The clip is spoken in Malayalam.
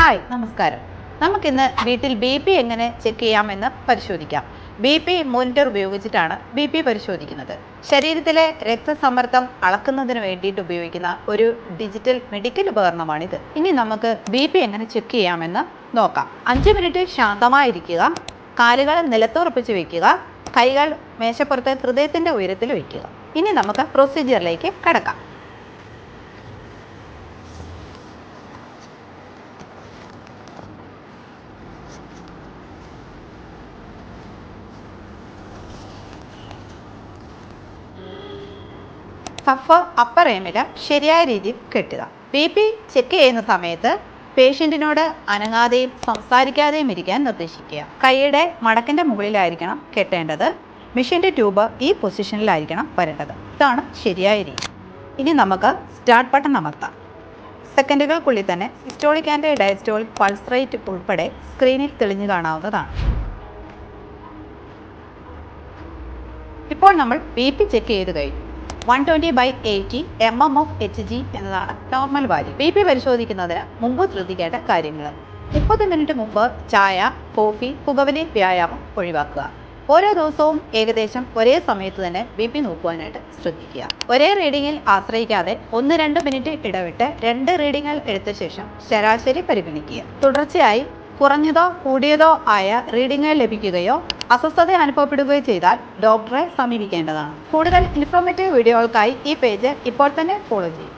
ഹായ്, നമസ്കാരം. നമുക്കിന്ന് വീട്ടിൽ ബി പി എങ്ങനെ ചെക്ക് ചെയ്യാമെന്ന് പരിശോധിക്കാം. ബി പി മോണിറ്റർ ഉപയോഗിച്ചിട്ടാണ് ബി പി പരിശോധിക്കുന്നത്. ശരീരത്തിലെ രക്തസമ്മർദ്ദം അളക്കുന്നതിന് വേണ്ടിയിട്ട് ഉപയോഗിക്കുന്ന ഒരു ഡിജിറ്റൽ മെഡിക്കൽ ഉപകരണമാണിത്. ഇനി നമുക്ക് ബി പി എങ്ങനെ ചെക്ക് ചെയ്യാമെന്ന് നോക്കാം. 5 മിനിറ്റ് ശാന്തമായിരിക്കുക, കാലുകൾ നിലത്തുറപ്പിച്ച് വയ്ക്കുക, കൈകൾ മേശപ്പുറത്ത് ഹൃദയത്തിൻ്റെ ഉയരത്തിൽ വയ്ക്കുക. ഇനി നമുക്ക് പ്രൊസീജിയറിലേക്ക് കടക്കാം. കഫ് അപ്പർ ഏമില ശരിയായ രീതിയിൽ കെട്ടുക. ബി പി ചെക്ക് ചെയ്യുന്ന സമയത്ത് പേഷ്യൻറ്റിനോട് അനങ്ങാതെയും സംസാരിക്കാതെയും ഇരിക്കാൻ നിർദ്ദേശിക്കുക. കൈയുടെ മടക്കിൻ്റെ മുകളിലായിരിക്കണം കെട്ടേണ്ടത്. മെഷീൻ്റെ ട്യൂബ് ഈ പൊസിഷനിലായിരിക്കണം വരേണ്ടത്. ഇതാണ് ശരിയായ രീതി. ഇനി നമുക്ക് സ്റ്റാർട്ട് ബട്ടൺ അമർത്താം. സെക്കൻഡുകൾക്കുള്ളിൽ തന്നെ systolic and diastolic pulse rate ഉൾപ്പെടെ സ്ക്രീനിൽ തെളിഞ്ഞു കാണാവുന്നതാണ്. ഇപ്പോൾ നമ്മൾ ബി പി ചെക്ക് ചെയ്ത് കഴിഞ്ഞു. 120/80 mm of Hg എന്നതാണ് നോർമൽ വാല്യൂ. ബി പി പരിശോധിക്കുന്നതിന് മുമ്പ് ശ്രദ്ധിക്കേണ്ട കാര്യങ്ങൾ: 30 മിനിറ്റ് മുമ്പ് ചായ, കോഫി, പുകവലി, വ്യായാമം ഒഴിവാക്കുക. ഓരോ ദിവസവും ഏകദേശം ഒരേ സമയത്ത് തന്നെ ബി പി നോക്കുവാനായിട്ട് ശ്രദ്ധിക്കുക. ഒരേ റീഡിങ്ങിൽ ആശ്രയിക്കാതെ 1-2 മിനിറ്റ് ഇടവിട്ട് 2 റീഡിങ്ങുകൾ എടുത്ത ശേഷം ശരാശരി പരിഗണിക്കുക. തുടർച്ചയായി കുറഞ്ഞതോ കൂടിയതോ ആയ റീഡിങ്ങുകൾ ലഭിക്കുകയോ അസ്വസ്ഥത അനുഭവപ്പെടുകയോ ചെയ്താൽ ഡോക്ടറെ സമീപിക്കേണ്ടതാണ്. കൂടുതൽ ഇൻഫോർമേറ്റീവ് വീഡിയോകൾക്കായി ഈ പേജ് ഇപ്പോൾ തന്നെ ഫോളോ ചെയ്യും.